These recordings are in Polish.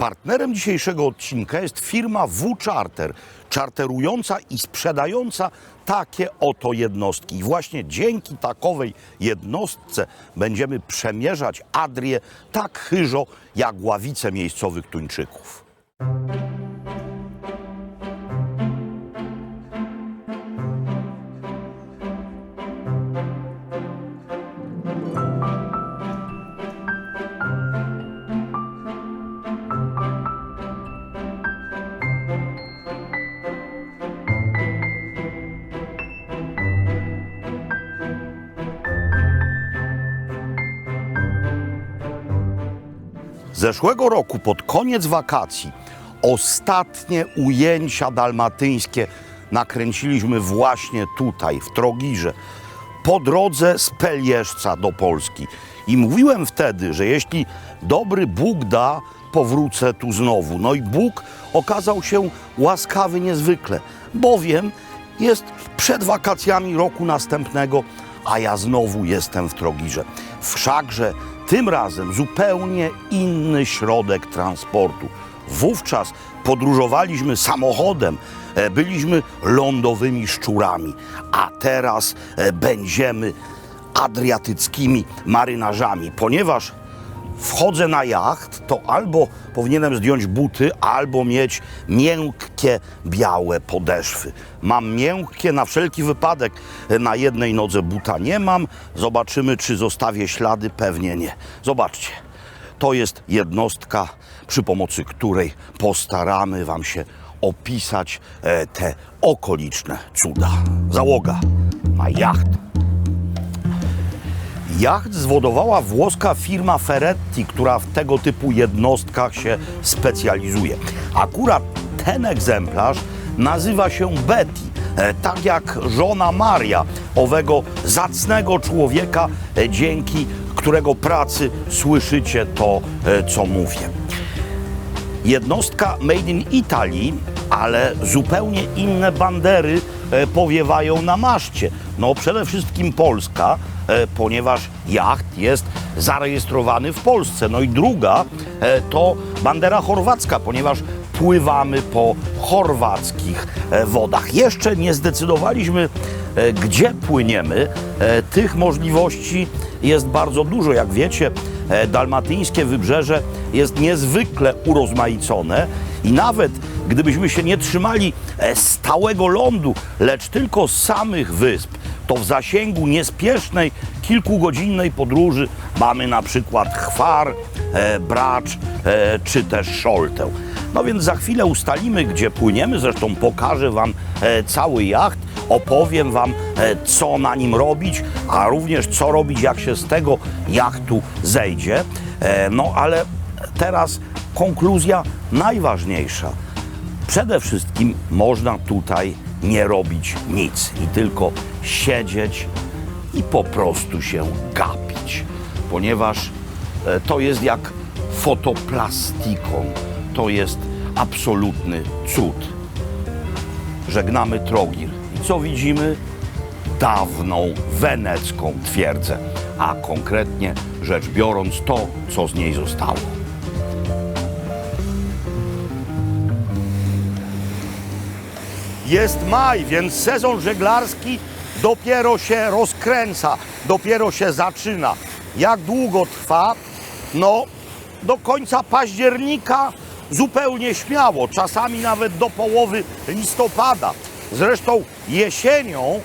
Partnerem dzisiejszego odcinka jest firma W-Charter, czarterująca i sprzedająca takie oto jednostki. I właśnie dzięki takowej jednostce będziemy przemierzać Adrię tak chyżo jak ławice miejscowych tuńczyków. Zeszłego roku pod koniec wakacji ostatnie ujęcia dalmatyńskie nakręciliśmy właśnie tutaj, w Trogirze, po drodze z Pelieżca do Polski. I mówiłem wtedy, że jeśli dobry Bóg da, powrócę tu znowu. No i Bóg okazał się łaskawy niezwykle, bowiem jest przed wakacjami roku następnego, a ja znowu jestem w Trogirze. Wszakże tym razem zupełnie inny środek transportu. Wówczas podróżowaliśmy samochodem, byliśmy lądowymi szczurami, a teraz będziemy adriatyckimi marynarzami. Ponieważ wchodzę na jacht, to albo powinienem zdjąć buty, albo mieć miękkie, białe podeszwy. Mam miękkie na wszelki wypadek, na jednej nodze buta nie mam. Zobaczymy, czy zostawię ślady, pewnie nie. Zobaczcie, to jest jednostka, przy pomocy której postaramy wam się opisać te okoliczne cuda. Załoga na jacht. Jacht zwodowała włoska firma Ferretti, która w tego typu jednostkach się specjalizuje. Akurat ten egzemplarz nazywa się Betty, tak jak żona Maria, owego zacnego człowieka, dzięki którego pracy słyszycie to, co mówię. Jednostka made in Italy, ale zupełnie inne bandery powiewają na maszcie. No przede wszystkim Polska, ponieważ jacht jest zarejestrowany w Polsce. No i druga to bandera chorwacka, ponieważ pływamy po chorwackich wodach. Jeszcze nie zdecydowaliśmy, gdzie płyniemy. Tych możliwości jest bardzo dużo. Jak wiecie, dalmatyńskie wybrzeże jest niezwykle urozmaicone i nawet gdybyśmy się nie trzymali stałego lądu, lecz tylko samych wysp, to w zasięgu niespiesznej, kilkugodzinnej podróży mamy na przykład Chwar, Bracz czy też Szoltę. No więc za chwilę ustalimy, gdzie płyniemy, zresztą pokażę wam cały jacht, opowiem wam, co na nim robić, a również co robić, jak się z tego jachtu zejdzie. No ale teraz konkluzja najważniejsza. Przede wszystkim można tutaj nie robić nic i tylko siedzieć i po prostu się gapić, ponieważ to jest jak fotoplastiką, to jest absolutny cud. Żegnamy Trogir i co widzimy? Dawną wenecką twierdzę, a konkretnie rzecz biorąc to, co z niej zostało. Jest maj, więc sezon żeglarski dopiero się rozkręca, dopiero się zaczyna. Jak długo trwa? No, do końca października zupełnie śmiało, czasami nawet do połowy listopada. Zresztą jesienią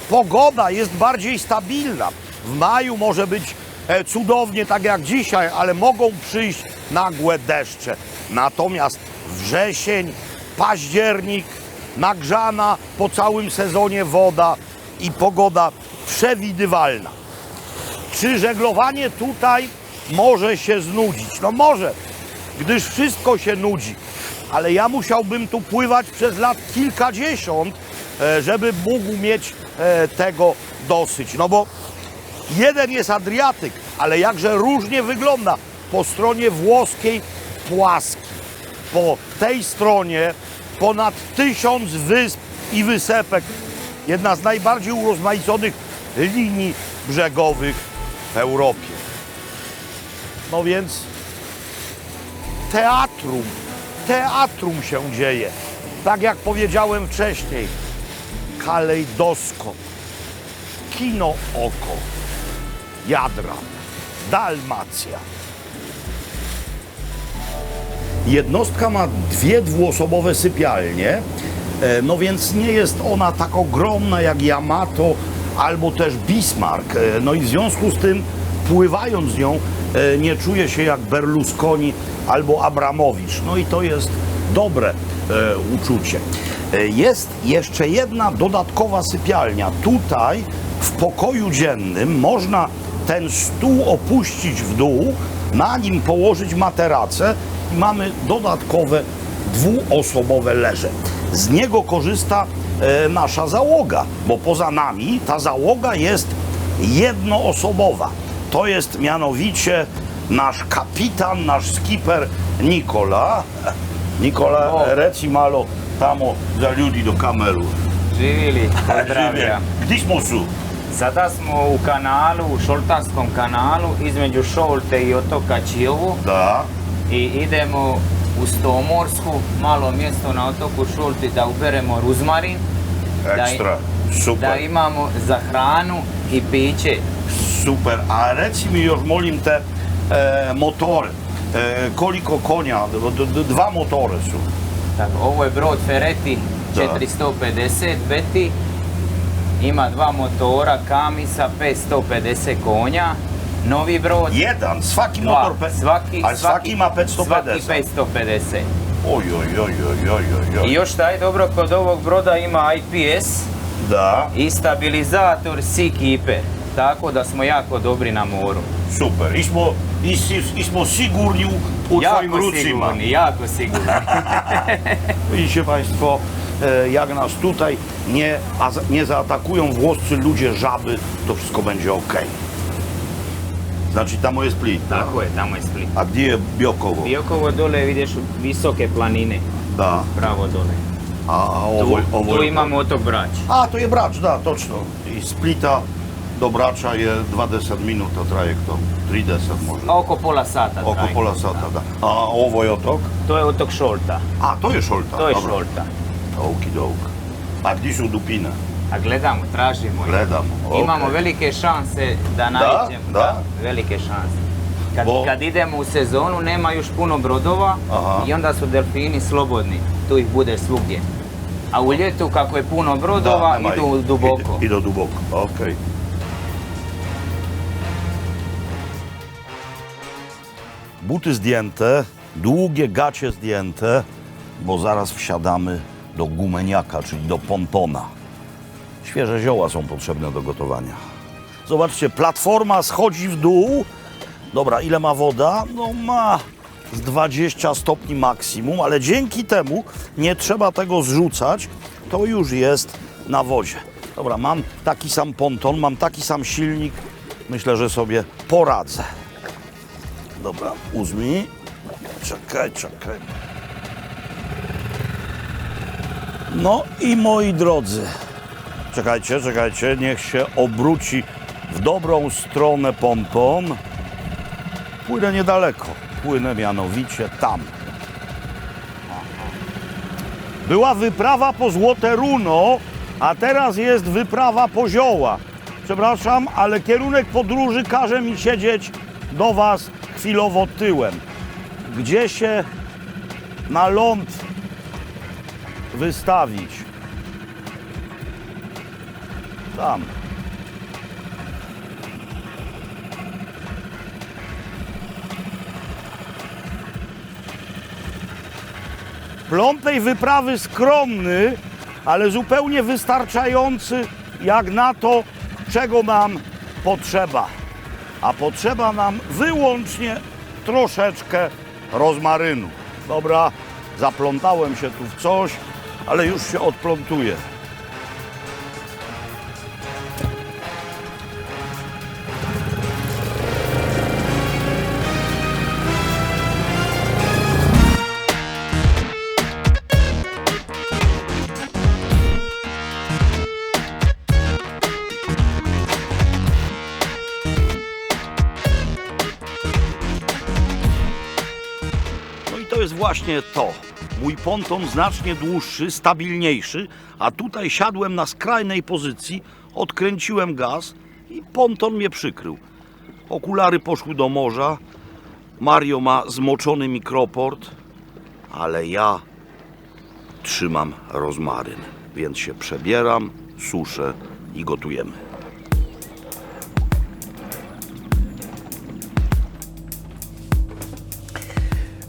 pogoda jest bardziej stabilna. W maju może być cudownie, tak jak dzisiaj, ale mogą przyjść nagłe deszcze. Natomiast wrzesień, październik, nagrzana po całym sezonie woda i pogoda przewidywalna. Czy żeglowanie tutaj może się znudzić? No może, gdyż wszystko się nudzi, ale ja musiałbym tu pływać przez lat kilkadziesiąt, żeby mógł mieć tego dosyć. No bo jeden jest Adriatyk, ale jakże różnie wygląda po stronie włoskiej płaski. Po tej stronie ponad 1000 wysp i wysepek. Jedna z najbardziej urozmaiconych linii brzegowych w Europie. No więc teatrum się dzieje. Tak jak powiedziałem wcześniej, kalejdoskop, kino oko, Jadran, Dalmacja. Jednostka ma 2 dwuosobowe sypialnie, no więc nie jest ona tak ogromna jak Yamato albo też Bismarck. No i w związku z tym, pływając nią, nie czuję się jak Berlusconi albo Abramowicz. No i to jest dobre uczucie. Jest jeszcze jedna dodatkowa sypialnia. Tutaj w pokoju dziennym można ten stół opuścić w dół, na nim położyć materacę i mamy dodatkowe dwuosobowe leże. Z niego korzysta nasza załoga, bo poza nami ta załoga jest jednoosobowa. To jest mianowicie nasz kapitan, nasz skipper Nikola. Nikola, reci malo tamo za ljudi do kameru. Živjeli, pozdravlja. Gdje smo su? Sada smo u kanalu, u Šoltanskom kanalu, između Šolte i otoka Čiovu. Da. I idemo u Stomorsku, malo mjesto na otoku Šolti da uberemo ruzmarin. Ekstra, super. Da imamo za hranu i piće. Super, a reci mi još molim te motory. Koliko konja? 2 motory su. Tako, ovo je brod Ferretti Da. 450 beti. Ima 2 motora Kamisa 550 konja. Novi brod. Jedan, svaki Dva. motor, Svaki, svaki ima 550. Svaki 550. Oj. I još šta je dobro, kod ovog broda ima IPS Da, i stabilizator Seakeeper. Tako da smo jako dobri na moru. super. I smo sigurni u twoim rucima. Jako sigurni. Widzicie Państwo, jak nas tutaj nie zaatakują włoscy ludzie, żaby, to wszystko będzie ok. Znači tamo je Split, da? Tako je, tamo je Split. A gdje je Biokovo? Biokovo dole vidiš visoke planine, Da. pravo dole. A Tu imamo otok Brač. A, to je Brač, da, točno. Iz Splita do Brača je 20 minuta trajektom, 30 možda. Oko pola sata Oko traje. pola sata, da. A ovo je otok? To je otok Šolta. A, to je Šolta. To je dobro. Šolta. Okidok. A gdje su Dupine? A gledamo, tražimo ih. Gledamo, ok. Imamo velike šanse da naiđemo. da. Velike šanse. Bo- Kad idemo u sezonu nema još puno brodova. Aha. I onda su delfini slobodni. Tu ih bude svugdje. A u ljetu kako je puno brodova nema idu ih. duboko. Idu duboko, okej. Buty zdjęte, długie gacie zdjęte, bo zaraz wsiadamy do gumeniaka, czyli do pontona. Świeże zioła są potrzebne do gotowania. Zobaczcie, platforma schodzi w dół. Dobra, ile ma woda? No ma z 20 stopni maksimum, ale dzięki temu nie trzeba tego zrzucać. To już jest na wodzie. Dobra, mam taki sam ponton, mam taki sam silnik. Myślę, że sobie poradzę. Dobra, uzmij. Czekaj. No i moi drodzy, czekajcie, niech się obróci w dobrą stronę ponton. Płynę niedaleko, płynę mianowicie tam. Była wyprawa po Złote Runo, a teraz jest wyprawa po zioła. Przepraszam, ale kierunek podróży każe mi siedzieć do Was chwilowo tyłem. Gdzie się na ląd wystawić? Tam. Plon tej wyprawy skromny, ale zupełnie wystarczający jak na to, czego nam potrzeba. A potrzeba nam wyłącznie troszeczkę rozmarynu. Dobra, zaplątałem się tu w coś, ale już się odplątuję. jest właśnie to. Mój ponton znacznie dłuższy, stabilniejszy, a tutaj siadłem na skrajnej pozycji, odkręciłem gaz i ponton mnie przykrył. Okulary poszły do morza, Mario ma zmoczony mikroport, ale ja trzymam rozmaryn, więc się przebieram, suszę i gotujemy.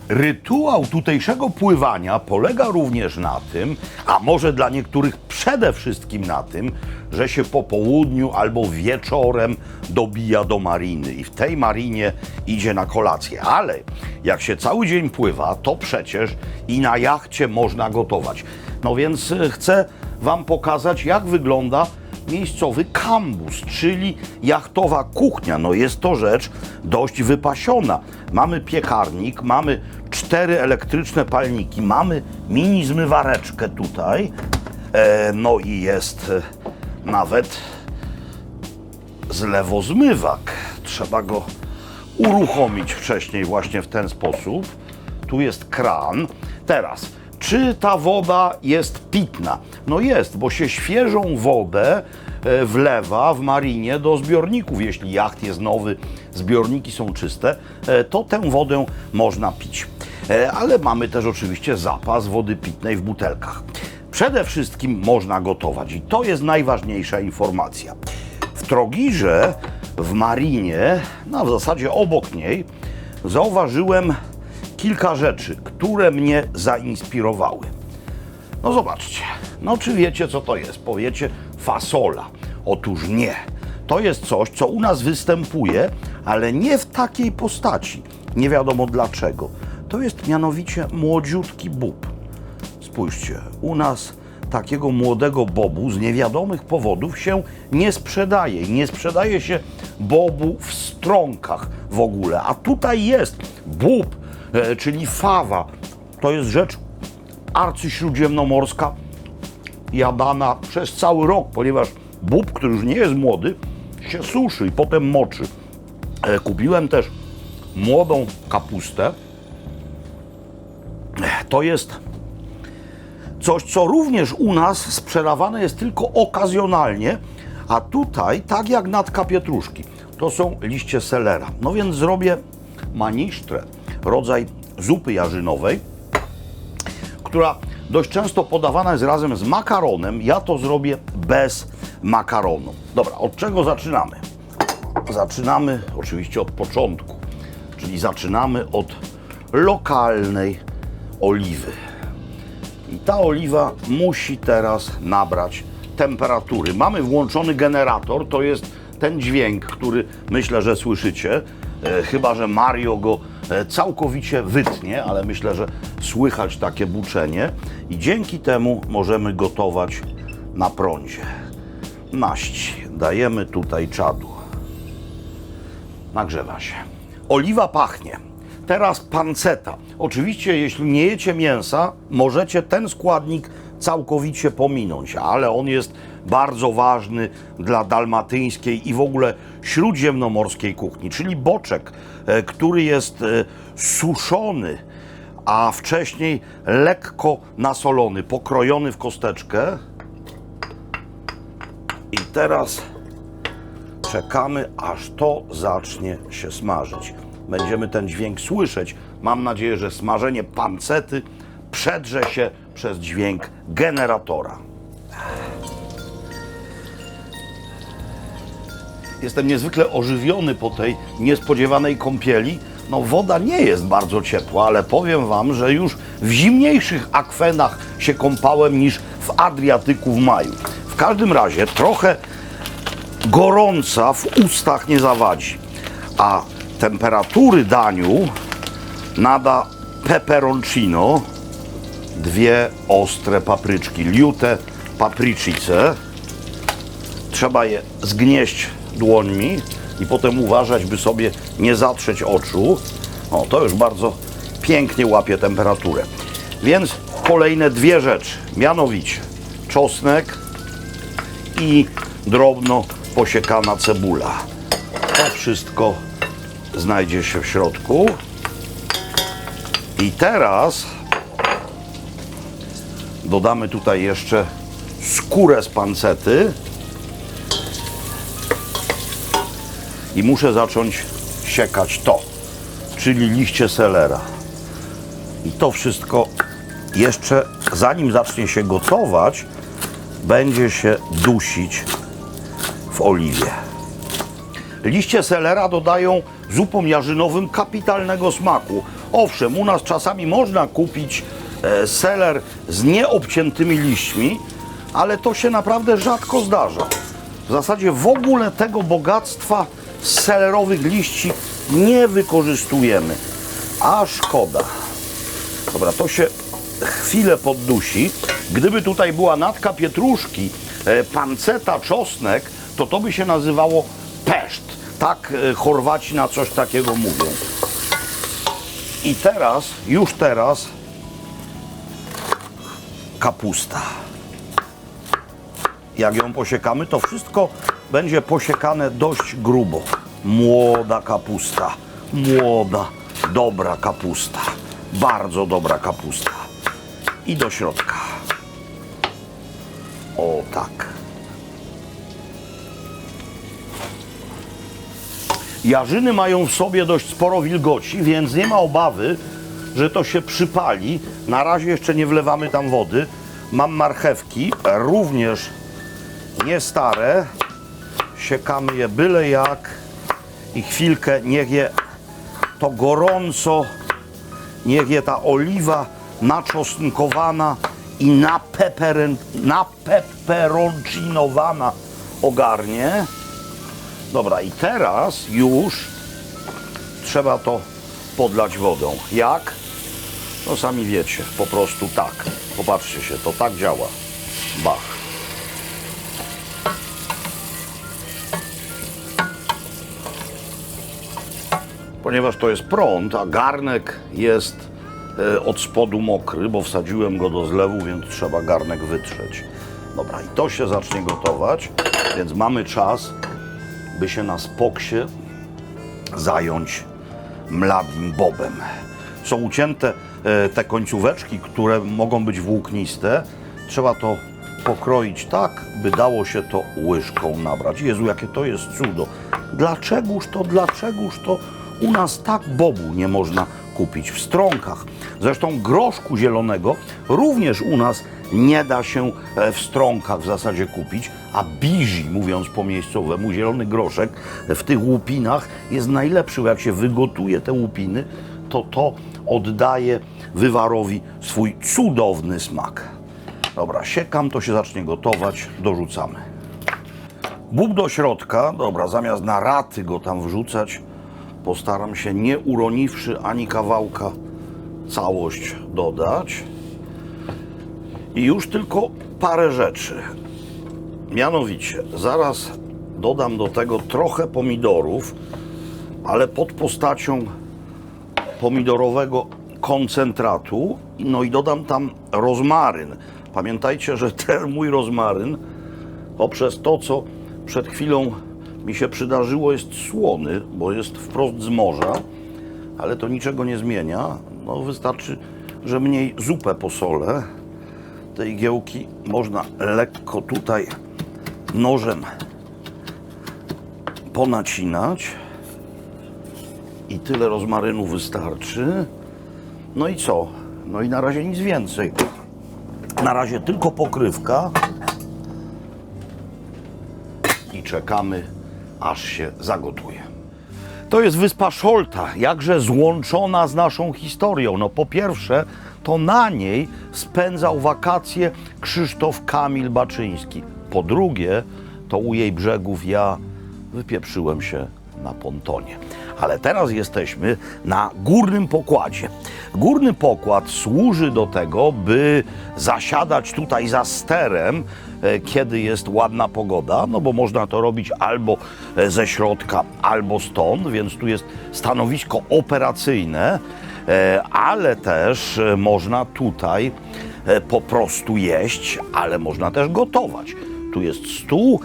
Rytuał tutejszego pływania polega również na tym, a może dla niektórych przede wszystkim na tym, że się po południu albo wieczorem dobija do mariny i w tej marinie idzie na kolację. Ale jak się cały dzień pływa, to przecież i na jachcie można gotować. No więc chcę Wam pokazać, jak wygląda miejscowy kambus, czyli jachtowa kuchnia. No jest to rzecz dość wypasiona. Mamy piekarnik, mamy 4 elektryczne palniki, mamy mini zmywareczkę tutaj, no i jest nawet zlewozmywak. Trzeba go uruchomić wcześniej właśnie w ten sposób. Tu jest kran. Teraz, czy ta woda jest pitna? No jest, bo się świeżą wodę wlewa w marinie do zbiorników. Jeśli jacht jest nowy, zbiorniki są czyste, to tę wodę można pić. Ale mamy też oczywiście zapas wody pitnej w butelkach. Przede wszystkim można gotować i to jest najważniejsza informacja. W Trogirze, w marinie, no w zasadzie obok niej, zauważyłem kilka rzeczy, które mnie zainspirowały. No zobaczcie, no czy wiecie, co to jest? Powiecie, fasola. Otóż nie. To jest coś, co u nas występuje, ale nie w takiej postaci. Nie wiadomo dlaczego. To jest mianowicie młodziutki bób. Spójrzcie, u nas takiego młodego bobu z niewiadomych powodów się nie sprzedaje. Nie sprzedaje się bobu w strąkach w ogóle. A tutaj jest bób, czyli fawa. To jest rzecz arcyśródziemnomorska, jadana przez cały rok, ponieważ bób, który już nie jest młody, się suszy i potem moczy. Kupiłem też młodą kapustę. To jest coś, co również u nas sprzedawane jest tylko okazjonalnie, a tutaj, tak jak natka pietruszki, to są liście selera. No więc zrobię manisztrę, rodzaj zupy jarzynowej, która dość często podawana jest razem z makaronem. Ja to zrobię bez makaronu. Dobra, od czego zaczynamy? Zaczynamy oczywiście od początku, czyli zaczynamy od lokalnej oliwy. I ta oliwa musi teraz nabrać temperatury. Mamy włączony generator, to jest ten dźwięk, który myślę, że słyszycie. Chyba że Mario go całkowicie wytnie, ale myślę, że słychać takie buczenie i dzięki temu możemy gotować na prądzie. Naść dajemy tutaj czadu. Nagrzewa się. Oliwa pachnie. Teraz panceta. Oczywiście, jeśli nie jecie mięsa, możecie ten składnik całkowicie pominąć, ale on jest bardzo ważny dla dalmatyńskiej i w ogóle śródziemnomorskiej kuchni, czyli boczek, który jest suszony, a wcześniej lekko nasolony, pokrojony w kosteczkę. I teraz czekamy, aż to zacznie się smażyć. Będziemy ten dźwięk słyszeć. Mam nadzieję, że smażenie pancety przedrze się przez dźwięk generatora. Jestem niezwykle ożywiony po tej niespodziewanej kąpieli. No woda nie jest bardzo ciepła, ale powiem Wam, że już w zimniejszych akwenach się kąpałem niż w Adriatyku w maju. W każdym razie trochę gorąca w ustach nie zawadzi, a temperatury daniu nada peperoncino, 2 ostre papryczki, liute papricice. Trzeba je zgnieść dłońmi i potem uważać, by sobie nie zatrzeć oczu. O, to już bardzo pięknie łapie temperaturę. Więc kolejne 2 rzeczy, mianowicie czosnek i drobno posiekana cebula. To wszystko znajdzie się w środku. I teraz dodamy tutaj jeszcze skórę z pancety i muszę zacząć siekać to, czyli liście selera. I to wszystko jeszcze, zanim zacznie się gotować, będzie się dusić w oliwie. Liście selera dodają zupom jarzynowym kapitalnego smaku. Owszem, u nas czasami można kupić seler z nieobciętymi liśćmi, ale to się naprawdę rzadko zdarza. W zasadzie w ogóle tego bogactwa z selerowych liści nie wykorzystujemy, a szkoda. Dobra, to się chwilę poddusi. Gdyby tutaj była natka pietruszki, panceta, czosnek, to by się nazywało peszt. Tak Chorwaci na coś takiego mówią. I teraz, już teraz, kapusta. Jak ją posiekamy, to wszystko będzie posiekane dość grubo. Młoda kapusta, młoda, dobra kapusta, bardzo dobra kapusta. I do środka. O tak. Jarzyny mają w sobie dość sporo wilgoci, więc nie ma obawy, że to się przypali. Na razie jeszcze nie wlewamy tam wody. Mam marchewki, również nie stare. Siekamy je byle jak i chwilkę niech je to gorąco, niech je ta oliwa naczosnkowana i napeperoncinowana ogarnie. Dobra, i teraz już trzeba to podlać wodą. Jak? No sami wiecie, po prostu tak. Popatrzcie się, to tak działa. Bach. Ponieważ to jest prąd, a garnek jest od spodu mokry, bo wsadziłem go do zlewu, więc trzeba garnek wytrzeć. Dobra, i to się zacznie gotować, więc mamy czas, by się na spoksie zająć mladim bobem. Są ucięte te końcóweczki, które mogą być włókniste. Trzeba to pokroić tak, by dało się to łyżką nabrać. Jezu, jakie to jest cudo. Dlaczegoż to u nas tak bobu nie można kupić w Stronkach? Zresztą groszku zielonego również u nas nie da się w Stronkach w zasadzie kupić, a bizi, mówiąc po miejscowemu, zielony groszek w tych łupinach jest najlepszy. Jak się wygotuje te łupiny, to oddaje wywarowi swój cudowny smak. Dobra, siekam, to się zacznie gotować, dorzucamy. Bób do środka, dobra, zamiast na raty go tam wrzucać, postaram się, nie uroniwszy ani kawałka, całość dodać. I już tylko parę rzeczy. Mianowicie, zaraz dodam do tego trochę pomidorów, ale pod postacią pomidorowego koncentratu. No i dodam tam rozmaryn. Pamiętajcie, że ten mój rozmaryn, poprzez to, co przed chwilą mi się przydarzyło, jest słony, bo jest wprost z morza, ale to niczego nie zmienia. No, wystarczy, że mniej zupę posolę. Te igiełki można lekko tutaj nożem ponacinać i tyle rozmarynu wystarczy. No i co? No i na razie nic więcej. Na razie tylko pokrywka i czekamy, aż się zagotuje. To jest wyspa Szolta, jakże złączona z naszą historią. No po pierwsze, to na niej spędzał wakacje Krzysztof Kamil Baczyński. Po drugie, to u jej brzegów ja wypieprzyłem się na pontonie. Ale teraz jesteśmy na górnym pokładzie. Górny pokład służy do tego, by zasiadać tutaj za sterem, kiedy jest ładna pogoda, no bo można to robić albo ze środka, albo stąd, więc tu jest stanowisko operacyjne, ale też można tutaj po prostu jeść, ale można też gotować. Tu jest stół,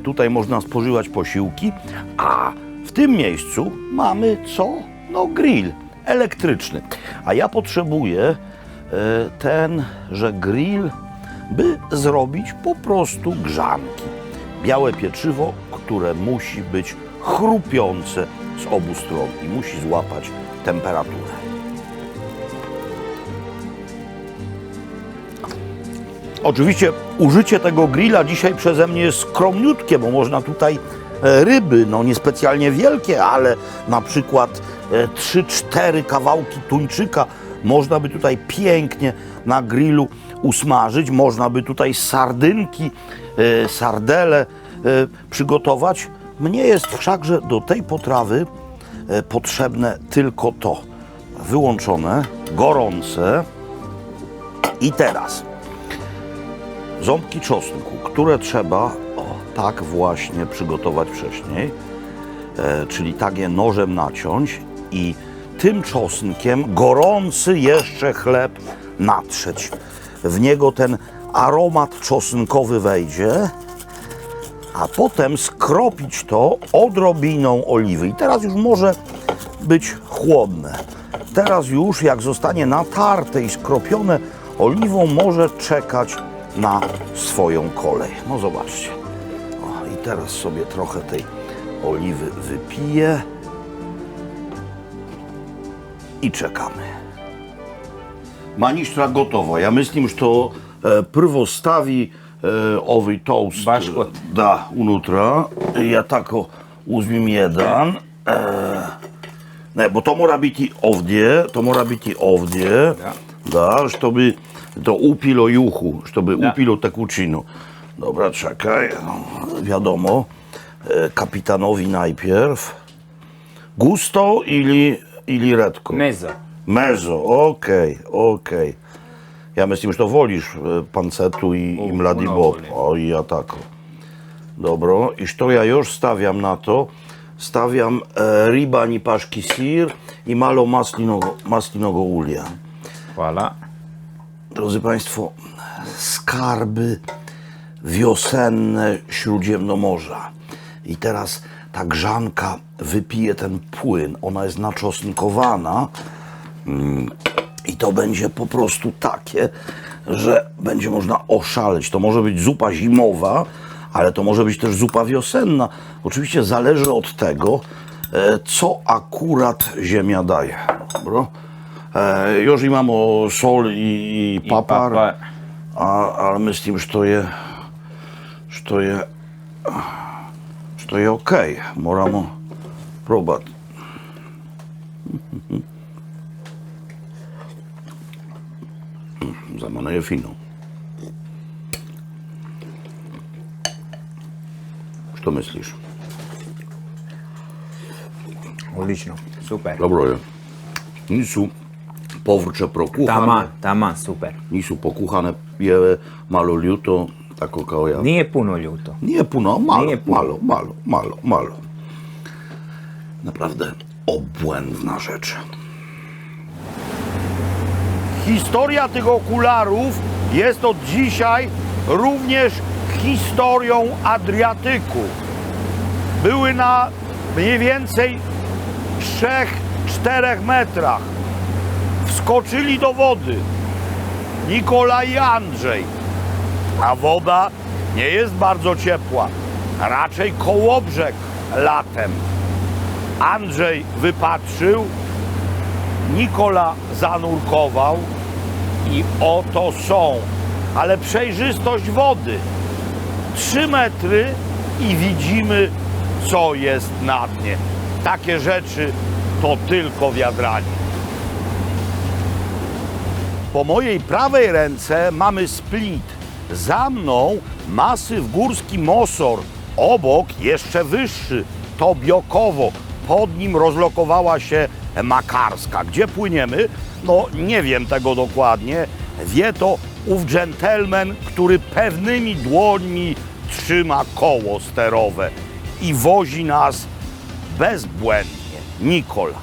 tutaj można spożywać posiłki, a w tym miejscu mamy co? No grill. elektryczny. A ja potrzebuję tenże grill, by zrobić po prostu grzanki. Białe pieczywo, które musi być chrupiące z obu stron i musi złapać temperaturę. Oczywiście użycie tego grilla dzisiaj przeze mnie jest skromniutkie, bo można tutaj ryby, no niespecjalnie wielkie, ale na przykład 3-4 kawałki tuńczyka można by tutaj pięknie na grillu usmażyć. Można by tutaj sardynki, sardele przygotować. Mnie jest wszakże do tej potrawy potrzebne tylko to. Wyłączone, gorące. I teraz ząbki czosnku, które trzeba tak właśnie przygotować wcześniej, czyli tak je nożem naciąć i tym czosnkiem gorący jeszcze chleb natrzeć. W niego ten aromat czosnkowy wejdzie, a potem skropić to odrobiną oliwy. I teraz już może być chłodne. Teraz już jak zostanie natarte i skropione oliwą, może czekać na swoją kolej. No zobaczcie. I teraz sobie trochę tej oliwy wypiję i czekamy. Maništra gotovo. Ja mislim što prvo stavi ovaj toast Baškot. da unutra. Ja tako uzmem jedan. Ne, bo to mora biti ovdje. To mora biti ovdje. Da, što bi to upilo juhu, što bi upilo tekućinu. Dobra, czekaj. Wiadomo, kapitanowi najpierw. Gusto ili redko? Mezo. Mezzo, okej. Ja myślę, że to wolisz pancetu i mladi bob. O, i ja tako. Dobro, i što ja još stawiam na to? Stawiam ribanj i paszki sir i malo maslinogo ulja. Hvala. Drodzy Państwo, skarby wiosenne Śródziemnomorza. I teraz ta grzanka wypije ten płyn. Ona jest naczosnkowana i to będzie po prostu takie, że będzie można oszaleć. To może być zupa zimowa, ale to może być też zupa wiosenna. Oczywiście zależy od tego, co akurat ziemia daje. Dobro? Još imamo sol i papar, ale mislim što je okej. Moramo probati. Za mene je fino. Što misliš? Odlično, super. Dobro je. Nisu povrće prokuhane. Taman, super. Nisu pokuhane, je malo ljuto, tako kao ja. Nije puno ljuto. Nie puno, malo, Nije puno. malo. Naprawdę obłędna rzecz. Historia tych okularów jest od dzisiaj również historią Adriatyku. Były na mniej więcej 3-4 metrach. Wskoczyli do wody Nikola i Andrzej, a woda nie jest bardzo ciepła, raczej kołobrzeg latem. Andrzej wypatrzył, Nikola zanurkował i oto są, ale przejrzystość wody 3 metry i widzimy, co jest na dnie. Takie rzeczy to tylko wiadranie. Po mojej prawej ręce mamy split. Za mną masyw górski Mosor. Obok jeszcze wyższy, to Biokowo. Pod nim rozlokowała się Makarska. Gdzie płyniemy? No nie wiem tego dokładnie. Wie to ów dżentelmen, który pewnymi dłońmi trzyma koło sterowe i wozi nas bezbłędnie. Nikola.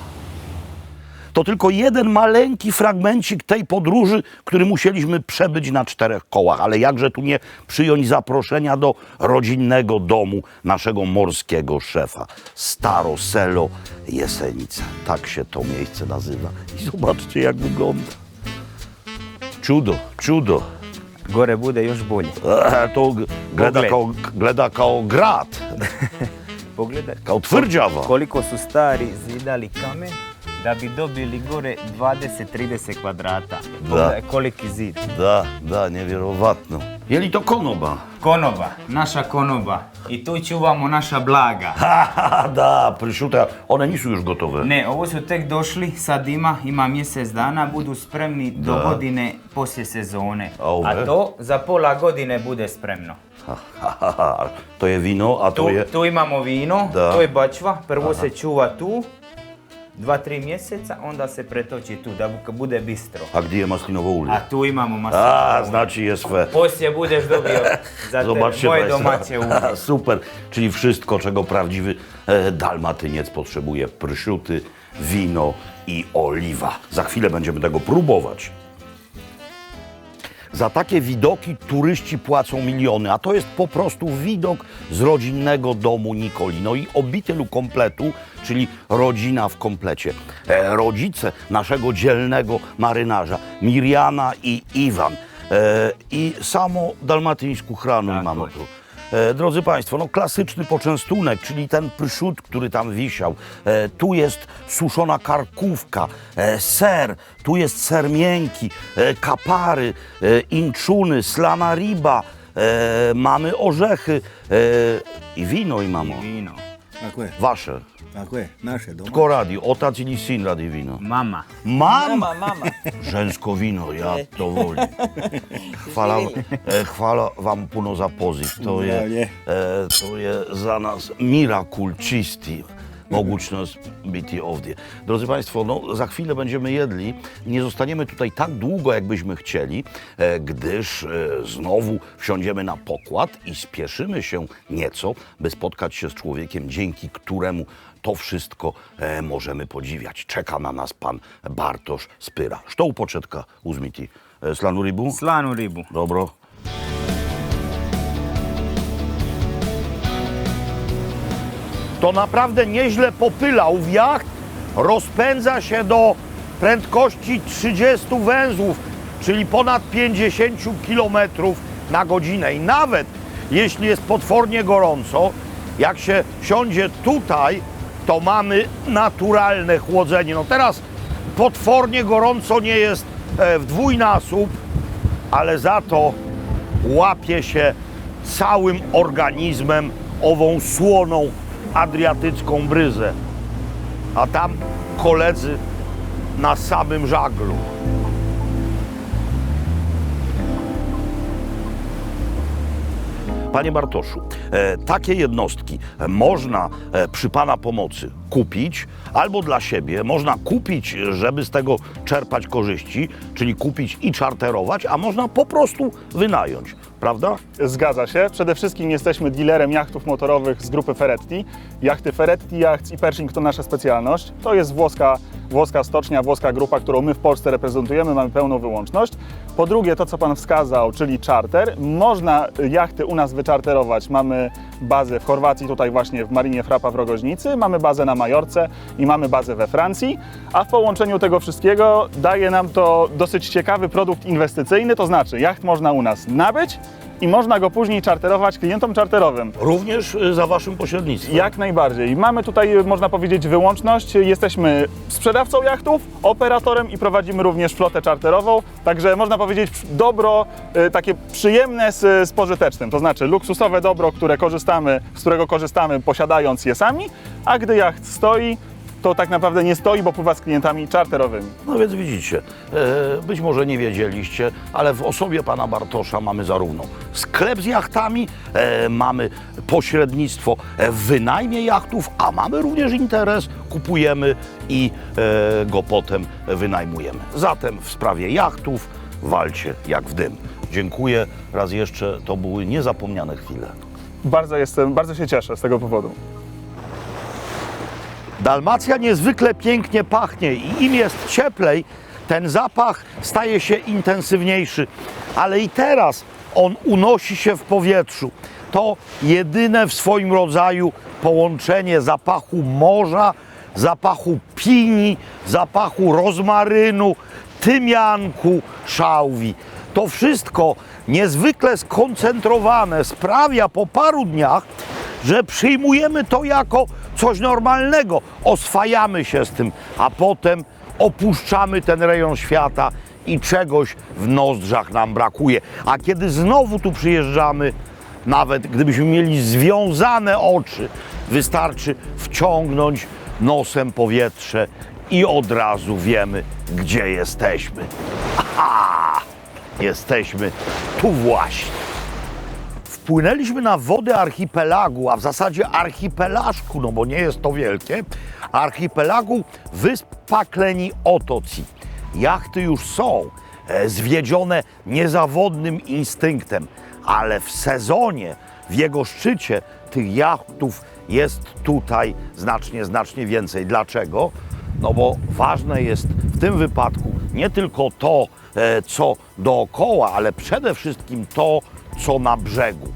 to tylko jeden maleńki fragmencik tej podróży, który musieliśmy przebyć na 4 kołach. Ale jakże tu nie przyjąć zaproszenia do rodzinnego domu naszego morskiego szefa. Staro Selo Jesenice. Tak się to miejsce nazywa. I zobaczcie, jak wygląda. Cudo, cudo. Gore bude još bolje. To gleda kao grad, Pogledaj kao tvrđava. koliko su stari zidali kamen da bi dobili gore 20-30 kvadrata. Pogledaj koliki zid. Da, nevjerovatno. Je li to konoba? Konoba, naša konoba. I tu čuvamo naša blaga. Da, pršuta, one nisu još gotove. Ne, ovo su tek došli, sad ima mjesec dana, budu spremni do godine poslije sezone. A to za pola godine bude spremno. To je vino, a to je... Tu imamo vino, Da. to je bačva, prvo se čuva tu, 2-3 mjeseca, onda se pretoči tu da bude bistro. A gdje je maslinovo ulje? A tu imamo maslinovo ulje. Znači je sve. Poslije budeš dobio za Zobaczcie moje państwo. domaće ulje. Super, czyli wszystko, czego prawdziwy dalmatyniec potrzebuje. Prszuty, wino i oliwa. Za chwilę będziemy tego próbować. Za takie widoki turyści płacą miliony, a to jest po prostu widok z rodzinnego domu Nikoli. No i obitylu kompletu, czyli rodzina w komplecie. Rodzice naszego dzielnego marynarza, Mirjana i Iwan. I samo dalmatyńską hraną Tak, mamy właśnie. tu. Drodzy Państwo, no klasyczny poczęstunek, czyli ten pryszut, który tam wisiał. Tu jest suszona karkówka, ser, tu jest ser miękki, kapary, inczuny, slana riba, mamy orzechy i wino i mamo. Vino. Tako je, Wasze. tako je, naše doma. Tko radi? Otac ili sin radi wino? Mama. Mama! Mama. Žensko vino, ja to volim. Hvala vam puno za poziv. To je za nas mirakul čisti. Mogućnost biti ovdje. Drodzy Państwo, no, za chwilę będziemy jedli. Nie zostaniemy tutaj tak długo, jakbyśmy chcieli, gdyż znowu wsiądziemy na pokład i spieszymy się nieco, by spotkać się z człowiekiem, dzięki któremu to wszystko możemy podziwiać. Czeka na nas pan Bartosz Spyra. Što u početka uzmiti? Slanu ribu? Slanu ribu. Dobro. To naprawdę nieźle popylał. Jacht rozpędza się do prędkości 30 węzłów, czyli ponad 50 km na godzinę. I nawet jeśli jest potwornie gorąco, jak się siądzie tutaj, to mamy naturalne chłodzenie. No teraz potwornie gorąco nie jest w dwójnasób, ale za to łapie się całym organizmem ową słoną adriatycką bryzę. A tam koledzy na samym żaglu. Panie Bartoszu, takie jednostki można przy Pana pomocy kupić albo dla siebie, można kupić, żeby z tego czerpać korzyści, czyli kupić i czarterować, a można po prostu wynająć, prawda? Zgadza się. Przede wszystkim jesteśmy dealerem jachtów motorowych z grupy Ferretti. Jachty Ferretti Yachts i Pershing to nasza specjalność. To jest włoska stocznia, włoska grupa, którą my w Polsce reprezentujemy, mamy pełną wyłączność. Po drugie, to co Pan wskazał, czyli czarter. Można jachty u nas wyczarterować. Mamy bazę w Chorwacji, tutaj właśnie w Marinie Frapa w Rogoźnicy, mamy bazę na Majorce i mamy bazę we Francji, a w połączeniu tego wszystkiego daje nam to dosyć ciekawy produkt inwestycyjny, to znaczy jacht można u nas nabyć i można go później czarterować klientom czarterowym. Również za Waszym pośrednictwem. Jak najbardziej. Mamy tutaj, można powiedzieć, wyłączność. Jesteśmy sprzedawcą jachtów, operatorem i prowadzimy również flotę czarterową. Także można powiedzieć dobro takie przyjemne z pożytecznym. To znaczy luksusowe dobro, z którego korzystamy posiadając je sami, a gdy jacht stoi, to tak naprawdę nie stoi, bo pływa z klientami czarterowymi. No więc widzicie, być może nie wiedzieliście, ale w osobie pana Bartosza mamy zarówno sklep z jachtami, mamy pośrednictwo w wynajmie jachtów, a mamy również interes, kupujemy i go potem wynajmujemy. Zatem w sprawie jachtów walcie jak w dym. Dziękuję raz jeszcze, to były niezapomniane chwile. Bardzo się cieszę z tego powodu. Dalmacja niezwykle pięknie pachnie i im jest cieplej, ten zapach staje się intensywniejszy, ale i teraz on unosi się w powietrzu. To jedyne w swoim rodzaju połączenie zapachu morza, zapachu pini, zapachu rozmarynu, tymianku, szałwi. To wszystko niezwykle skoncentrowane sprawia po paru dniach, że przyjmujemy to jako coś normalnego. Oswajamy się z tym, a potem opuszczamy ten rejon świata i czegoś w nozdrzach nam brakuje. A kiedy znowu tu przyjeżdżamy, nawet gdybyśmy mieli związane oczy, wystarczy wciągnąć nosem powietrze i od razu wiemy, gdzie jesteśmy. Aha! Jesteśmy tu właśnie. Wpłynęliśmy na wody archipelagu, a w zasadzie archipelaszku, no bo nie jest to wielkie, archipelagu wysp Pakleni Otoci. Jachty już są zwiedzione niezawodnym instynktem, ale w sezonie, w jego szczycie tych jachtów jest tutaj znacznie więcej. Dlaczego? No bo ważne jest w tym wypadku nie tylko to, co dookoła, ale przede wszystkim to, co na brzegu.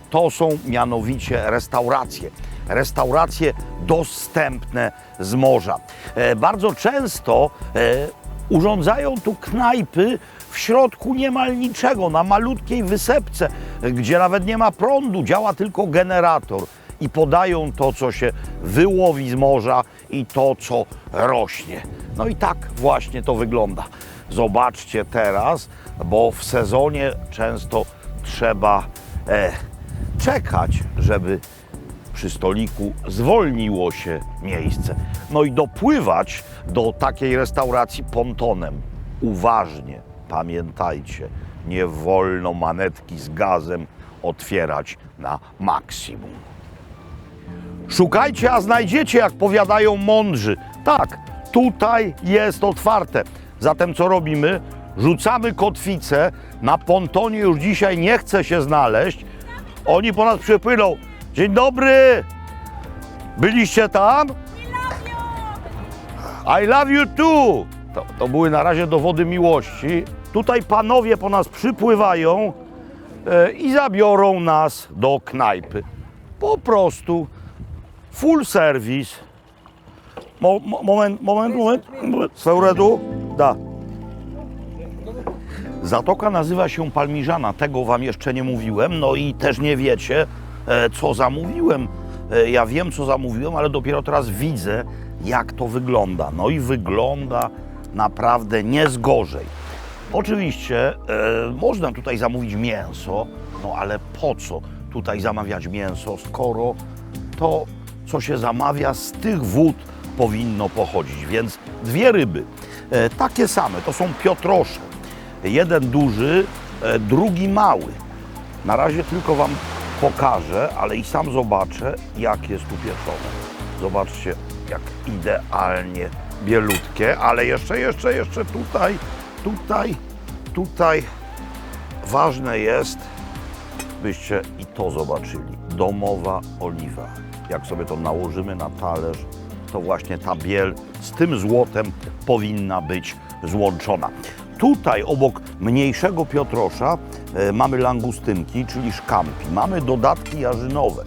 To są mianowicie restauracje. Restauracje dostępne z morza. Bardzo często urządzają tu knajpy w środku niemal niczego, na malutkiej wysepce, gdzie nawet nie ma prądu, działa tylko generator. I podają to, co się wyłowi z morza i to, co rośnie. No i tak właśnie to wygląda. Zobaczcie teraz, bo w sezonie często trzeba czekać, żeby przy stoliku zwolniło się miejsce. No i dopływać do takiej restauracji pontonem. Uważnie, pamiętajcie, nie wolno manetki z gazem otwierać na maksimum. Szukajcie, a znajdziecie, jak powiadają mądrzy. Tak, tutaj jest otwarte. Zatem co robimy? Rzucamy kotwicę, na pontonie już dzisiaj nie chce się znaleźć. Oni po nas przypłyną. Dzień dobry! Byliście tam? I love you too! To były na razie dowody miłości. Tutaj panowie po nas przypływają i zabiorą nas do knajpy. Po prostu full service. Moment. Sveuredu? Da. Zatoka nazywa się Palmiżana, tego wam jeszcze nie mówiłem, no i też nie wiecie, co zamówiłem. Ja wiem, co zamówiłem, ale dopiero teraz widzę, jak to wygląda. No i wygląda naprawdę nie zgorzej. Oczywiście można tutaj zamówić mięso, no ale po co tutaj zamawiać mięso, skoro to, co się zamawia, z tych wód powinno pochodzić. Więc dwie ryby, takie same, to są piotrosze. Jeden duży, drugi mały. Na razie tylko wam pokażę, ale i sam zobaczę, jak jest tu pieczone. Zobaczcie, jak idealnie bielutkie, ale jeszcze tutaj ważne jest, byście i to zobaczyli. Domowa oliwa. Jak sobie to nałożymy na talerz, to właśnie ta biel z tym złotem powinna być złączona. Tutaj obok mniejszego piotrosza mamy langustynki, czyli szkampi. Mamy dodatki jarzynowe,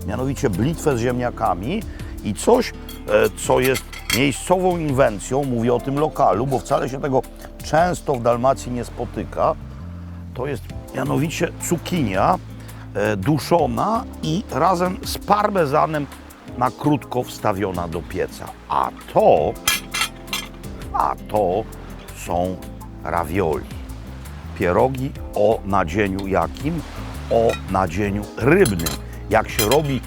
mianowicie blitwę z ziemniakami i coś, co jest miejscową inwencją, mówię o tym lokalu, bo wcale się tego często w Dalmacji nie spotyka. To jest mianowicie cukinia duszona i razem z parmezanem na krótko wstawiona do pieca. A to są ravioli. Pierogi o nadzieniu jakim? O nadzieniu rybnym. Jak się robi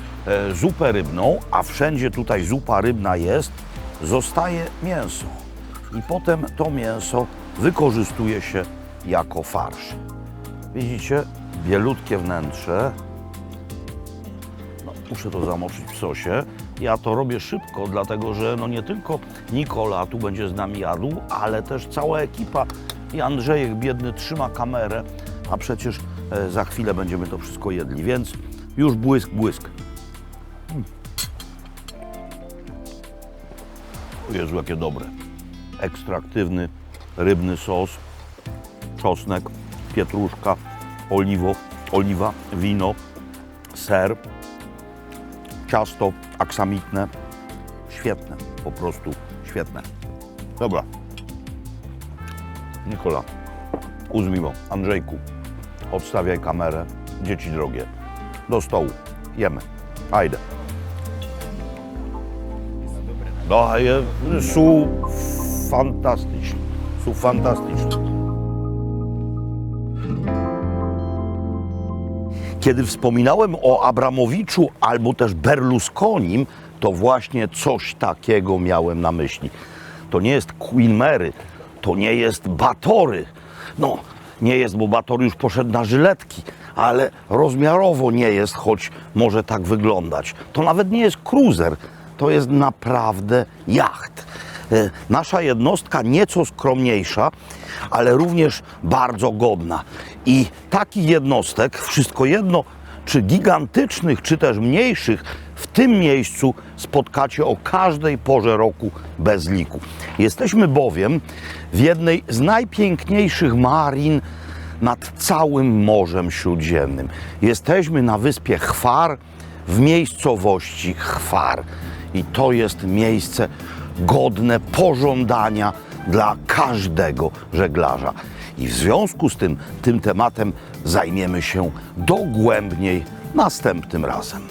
zupę rybną, a wszędzie tutaj zupa rybna jest, zostaje mięso. I potem to mięso wykorzystuje się jako farsz. Widzicie? Bielutkie wnętrze. No, muszę to zamoczyć w sosie. Ja to robię szybko, dlatego że no nie tylko Nikola tu będzie z nami jadł, ale też cała ekipa i Andrzejek biedny trzyma kamerę, a przecież za chwilę będziemy to wszystko jedli, więc już błysk. Jezu, jakie dobre. Ekstraktywny rybny sos, czosnek, pietruszka, oliwa, wino, ser, ciasto aksamitne. Świetne, po prostu świetne. Dobra. Nikola, Uzmimo, Andrzejku, odstawiaj kamerę. Dzieci drogie, do stołu. Jemy. Ajde. Daje, są fantastyczne. Są fantastyczne. Kiedy wspominałem o Abramowiczu albo też Berlusconim, to właśnie coś takiego miałem na myśli. To nie jest Queen Mary, to nie jest Batory. No, nie jest, bo Batory już poszedł na żyletki, ale rozmiarowo nie jest, choć może tak wyglądać. To nawet nie jest cruiser, to jest naprawdę jacht. Nasza jednostka nieco skromniejsza, ale również bardzo godna. I takich jednostek, wszystko jedno, czy gigantycznych, czy też mniejszych, w tym miejscu spotkacie o każdej porze roku bez liku. Jesteśmy bowiem w jednej z najpiękniejszych marin nad całym Morzem Śródziemnym. Jesteśmy na wyspie Chwar, w miejscowości Chwar. I to jest miejsce godne pożądania dla każdego żeglarza. I w związku z tym tematem zajmiemy się dogłębniej następnym razem.